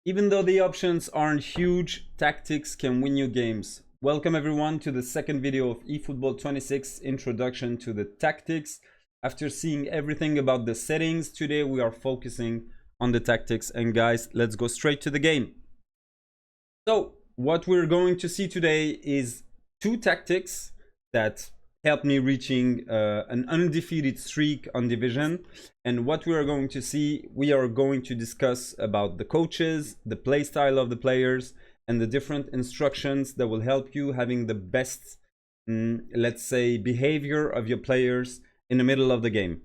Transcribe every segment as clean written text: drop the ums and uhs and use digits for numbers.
Even though the options aren't huge, tactics can win you games. Welcome everyone to the second video of eFootball 26 Introduction to the Tactics. After seeing everything about the settings, today we are focusing on the tactics. And guys, let's go straight to the game. So what we're going to see today is two tactics that helped me reaching an undefeated streak on Division. And what we are going to see, we are going to discuss about the coaches, the play style of the players, and the different instructions that will help you having the best, let's say, behavior of your players in the middle of the game.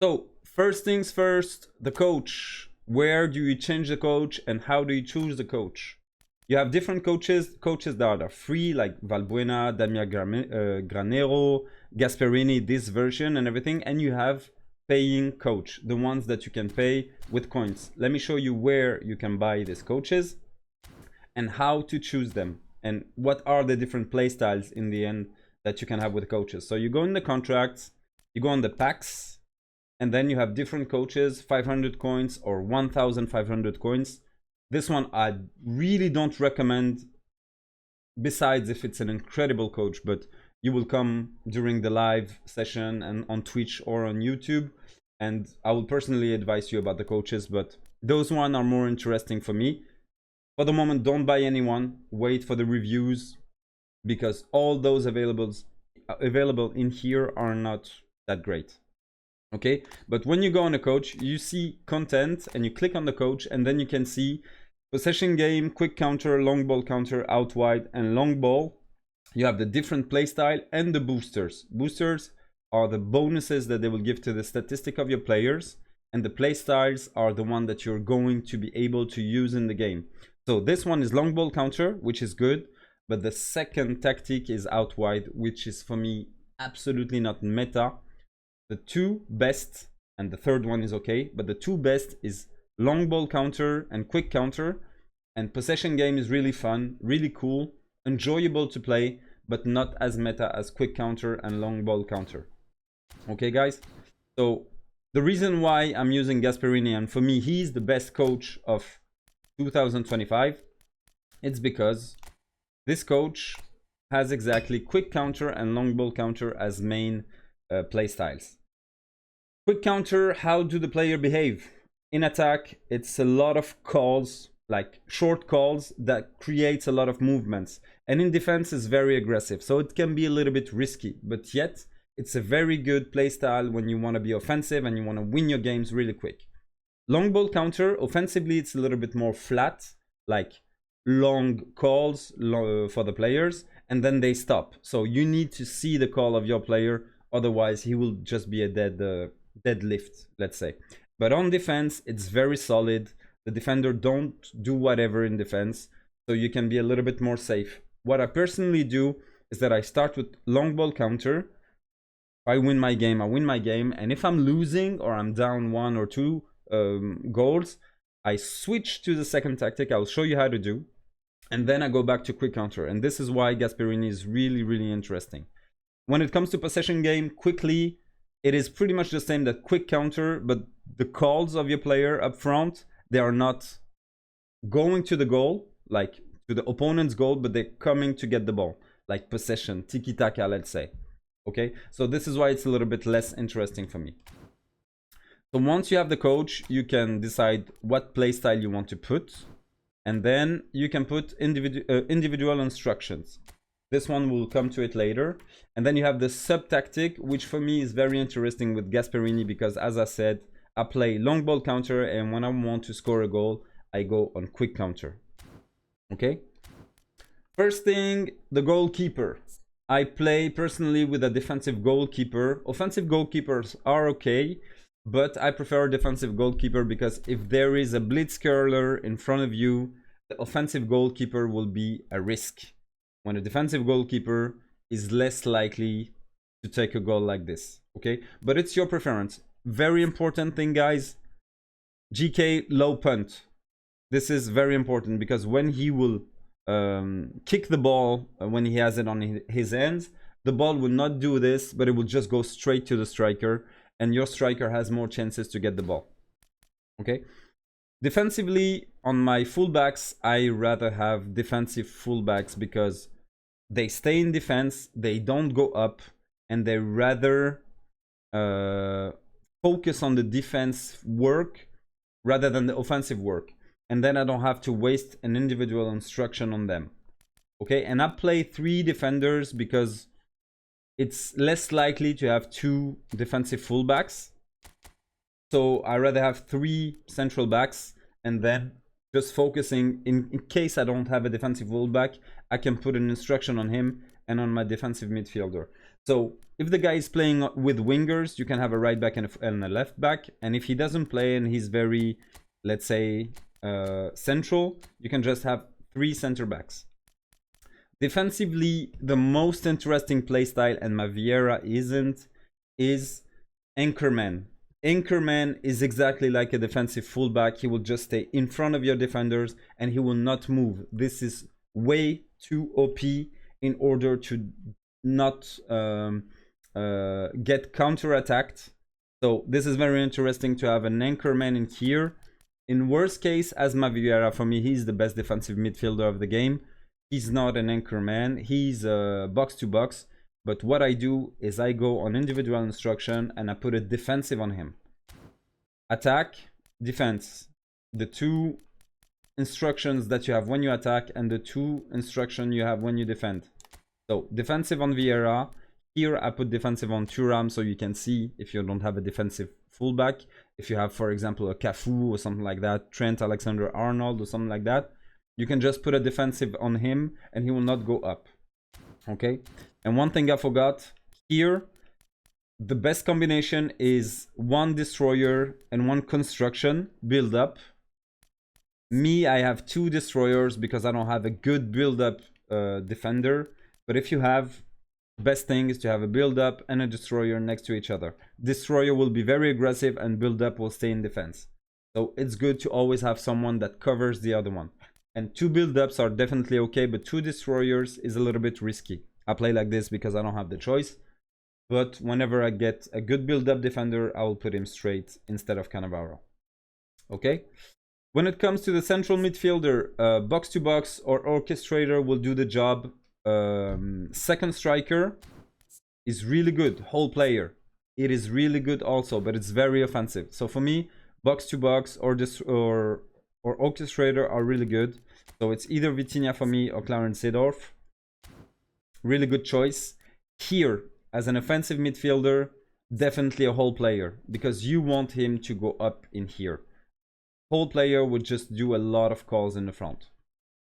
So first things first, the coach. Where do you change the coach and how do you choose the coach? You have different coaches that are free, like Valbuena, Damia Granero, Gasperini, this version and everything. And you have paying coach, the ones that you can pay with coins. Let me show you where you can buy these coaches and how to choose them and what are the different play styles in the end that you can have with coaches. So you go in the contracts, you go on the packs, and then you have different coaches, 500 coins or 1,500 coins. This one I really don't recommend, besides if it's an incredible coach, but you will come during the live session and on Twitch or on YouTube, and I will personally advise you about the coaches, but those ones are more interesting for me. For the moment, don't buy anyone, wait for the reviews, because all those available in here are not that great. Okay, but when you go on a coach, you see content and you click on the coach, and then you can see possession game, quick counter, long ball counter, out wide, and long ball. You have the different play style and the boosters. Boosters are the bonuses that they will give to the statistic of your players, and the play styles are the one that you're going to be able to use in the game. So this one is long ball counter, which is good, but the second tactic is out wide, which is for me absolutely not meta. The two best, and the third one is okay, but the two best is long ball counter and quick counter. And possession game is really fun, really cool, enjoyable to play, but not as meta as quick counter and long ball counter. Okay guys, so the reason why I'm using Gasperini, and for me he's the best coach of 2025, it's because this coach has exactly quick counter and long ball counter as main play styles. Quick counter, how do the player behave? In attack, it's a lot of calls, like short calls that creates a lot of movements. And in defense is very aggressive, so it can be a little bit risky, but yet it's a very good play style when you want to be offensive and you want to win your games really quick. Long ball counter, offensively it's a little bit more flat, like long calls for the players, and then they stop. So you need to see the call of your player, otherwise he will just be a dead lift, let's say. But on defense, it's very solid. The defender don't do whatever in defense, so you can be a little bit more safe. What I personally do is that I start with long ball counter. If I win my game, I win my game. And if I'm losing or I'm down 1 or 2 goals, I switch to the second tactic. I'll show you how to do. And then I go back to quick counter. And this is why Gasperini is really, really interesting. When it comes to possession game, quickly, it is pretty much the same that quick counter, but the calls of your player up front, they are not going to the goal, like to the opponent's goal, but they're coming to get the ball, like possession, tiki-taka, let's say. Okay, so this is why it's a little bit less interesting for me. So once you have the coach, you can decide what play style you want to put, and then you can put individual instructions. This one will come to it later. And then you have the sub tactic, which for me is very interesting with Gasperini, because as I said, I play long ball counter, and when I want to score a goal, I go on quick counter. Okay. First thing, the goalkeeper. I play personally with a defensive goalkeeper. Offensive goalkeepers are okay, but I prefer a defensive goalkeeper because if there is a blitz curler in front of you, the offensive goalkeeper will be a risk, when a defensive goalkeeper is less likely to take a goal like this. Okay, but it's your preference. Very important thing, guys, GK low punt. This is very important because when he will kick the ball, when he has it on his hands, the ball will not do this, but it will just go straight to the striker, and your striker has more chances to get the ball. Okay, defensively, on my fullbacks, I rather have defensive fullbacks because they stay in defense, they don't go up, and they rather focus on the defense work rather than the offensive work. And then I don't have to waste an individual instruction on them. Okay, and I play 3 defenders because it's less likely to have 2 defensive fullbacks. So I rather have 3 central backs, and then just focusing in case I don't have a defensive fullback, I can put an instruction on him and on my defensive midfielder. So if the guy is playing with wingers, you can have a right back and a left back. And if he doesn't play and he's very, let's say, central, you can just have 3 center backs. Defensively, the most interesting playstyle, and my Vieira isn't, is Anchorman. Anchorman is exactly like a defensive fullback. He will just stay in front of your defenders and he will not move. This is way too OP in order to not get counter-attacked. So this is very interesting to have an Anchorman in here. In worst case, as Vieira, for me, he's the best defensive midfielder of the game. He's not an Anchorman. He's a box-to-box. But what I do is I go on individual instruction and I put a defensive on him. Attack, defense. The 2 instructions that you have when you attack and the 2 instructions you have when you defend. So defensive on Vieira. Here I put defensive on Thuram so you can see if you don't have a defensive fullback. If you have, for example, a Cafu or something like that, Trent Alexander-Arnold or something like that, you can just put a defensive on him and he will not go up. Okay, and one thing I forgot here, the best combination is 1 destroyer and 1 construction build up. Me, I have 2 destroyers because I don't have a good build up defender. But if you have, best thing is to have a build up and a destroyer next to each other. Destroyer will be very aggressive and build up will stay in defense. So it's good to always have someone that covers the other one. And 2 build-ups are definitely okay, but 2 destroyers is a little bit risky. I play like this because I don't have the choice. But whenever I get a good build-up defender, I will put him straight instead of Cannavaro. Okay? When it comes to the central midfielder, box-to-box or orchestrator will do the job. Second striker is really good, whole player. It is really good also, but it's very offensive. So for me, box-to-box or orchestrator are really good. So it's either Vitinha for me or Clarence Seedorf. Really good choice. Here, as an offensive midfielder, definitely a whole player because you want him to go up in here. Whole player would just do a lot of calls in the front.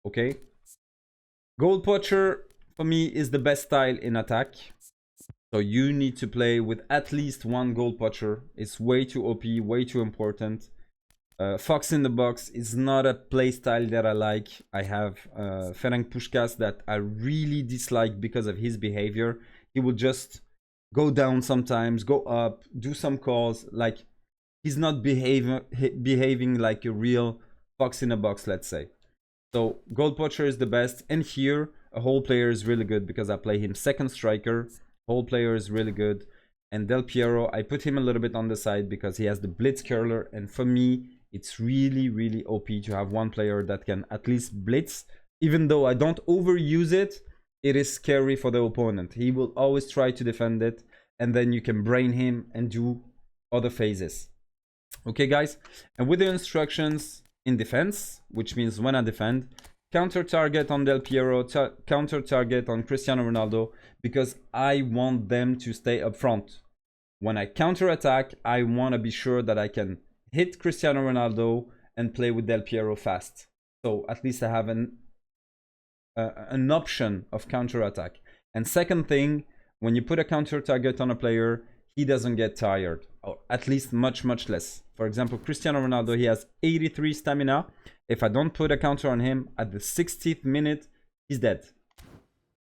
Okay? Goal poacher for me is the best style in attack. So you need to play with at least 1 goal poacher. It's way too OP, way too important. Fox in the box is not a play style that I like. I have Ferenc Puskás that I really dislike because of his behavior. He will just go down sometimes, go up, do some calls. Like he's not behaving like a real fox in a box, let's say. So goal poacher is the best. And here a whole player is really good because I play him second striker. Whole player is really good. And Del Piero, I put him a little bit on the side because he has the blitz curler. And for me, it's really, really OP to have 1 player that can at least blitz. Even though I don't overuse it, it is scary for the opponent. He will always try to defend it. And then you can brain him and do other phases. Okay, guys? And with the instructions in defense, which means when I defend, counter target on Del Piero, counter target on Cristiano Ronaldo, because I want them to stay up front. When I counter attack, I want to be sure that I can hit Cristiano Ronaldo and play with Del Piero fast. So at least I have an option of counter attack. And second thing, when you put a counter target on a player, he doesn't get tired, or at least much less. For example, Cristiano Ronaldo, he has 83 stamina. If I don't put a counter on him at the 60th minute, he's dead.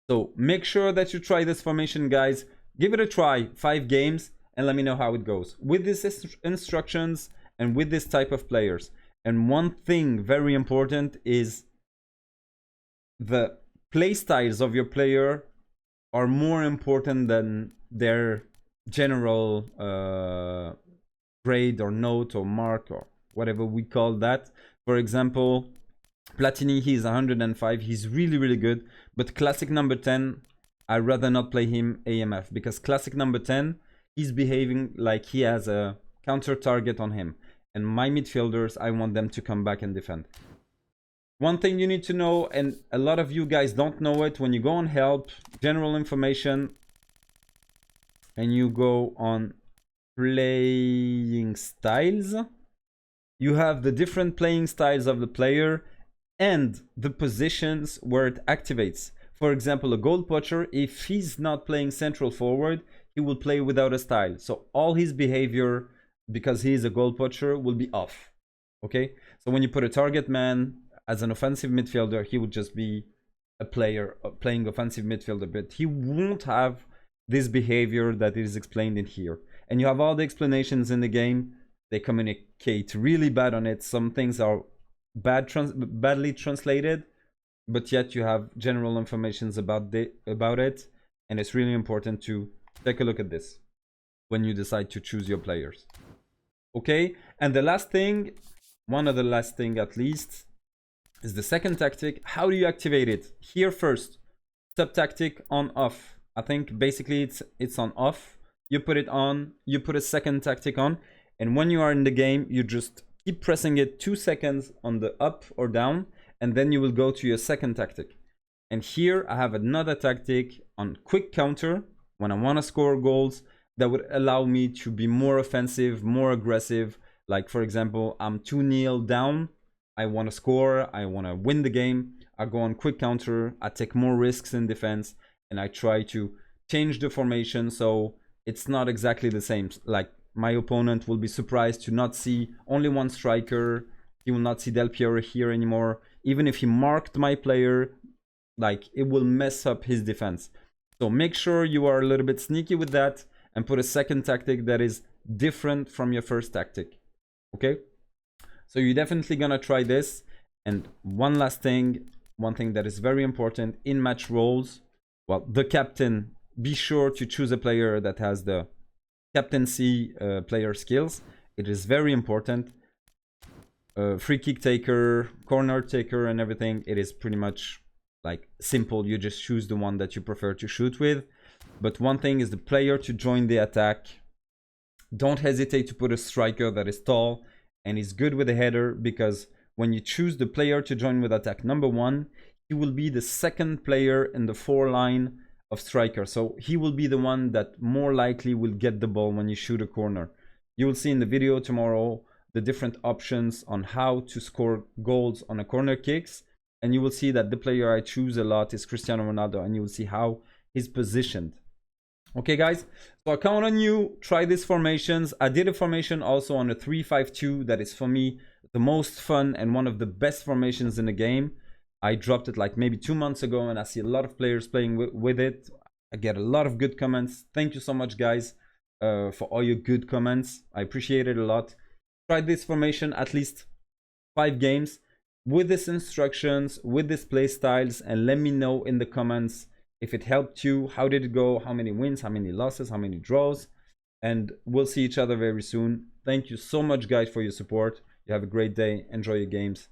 So make sure that you try this formation, guys. Give it a try, 5 games, and let me know how it goes with these instructions and with this type of players. And one thing very important is the play styles of your player are more important than their general grade or note or mark or whatever we call that. For example, Platini, he's 105. He's really, really good. But classic number 10, I'd rather not play him AMF, because classic number 10, he's behaving like he has a counter target on him. And my midfielders, I want them to come back and defend. One thing you need to know, and a lot of you guys don't know it, when you go on help, general information, and you go on playing styles, you have the different playing styles of the player and the positions where it activates. For example, a goal poacher, if he's not playing central forward, he will play without a style. So all his behavior, because he is a goal poacher, will be off. Okay? So when you put a target man as an offensive midfielder, he would just be a player playing offensive midfielder, but he won't have this behavior that is explained in here. And you have all the explanations in the game. They communicate really bad on it. Some things are badly translated, but yet you have general informations about it, and it's really important to take a look at this when you decide to choose your players. Okay, and the last thing, one of the last thing at least, is the second tactic. How do you activate it? Here first, sub tactic on off. I think basically it's on off. You put it on, you put a second tactic on, and when you are in the game, you just keep pressing it 2 seconds on the up or down, and then you will go to your second tactic. And here I have another tactic on quick counter when I want to score goals that would allow me to be more offensive, more aggressive. Like for example, I'm 2-0 down, I want to score, I want to win the game. I go on quick counter, I take more risks in defense, and I try to change the formation so it's not exactly the same. Like my opponent will be surprised to not see only one striker. He will not see Del Piero here anymore. Even if he marked my player, like it will mess up his defense. So make sure you are a little bit sneaky with that and put a second tactic that is different from your first tactic. Okay? So you're definitely gonna try this. And one last thing, one thing that is very important in match roles, well, the captain, be sure to choose a player that has the captaincy player skills. It is very important. Free kick taker, corner taker, and everything, it is pretty much like simple. You just choose the one that you prefer to shoot with. But one thing is the player to join the attack. Don't hesitate to put a striker that is tall and is good with a header, because when you choose the player to join with attack number 1, he will be the second player in the 4 line of striker. So he will be the one that more likely will get the ball when you shoot a corner. You will see in the video tomorrow the different options on how to score goals on a corner kicks, and you will see that the player I choose a lot is Cristiano Ronaldo, and you will see how he's positioned. Okay guys, so I count on you. Try these formations. I did a formation also on a 3-5-2 that is for me the most fun and one of the best formations in the game. I dropped it like maybe 2 months ago, and I see a lot of players playing with it. I get a lot of good comments. Thank you so much guys for all your good comments. I appreciate it a lot. Try this formation at least 5 games with these instructions, with these play styles, and let me know in the comments if it helped you. How did it go? How many wins? How many losses? How many draws? And we'll see each other very soon. Thank you so much guys for your support. You have a great day. Enjoy your games.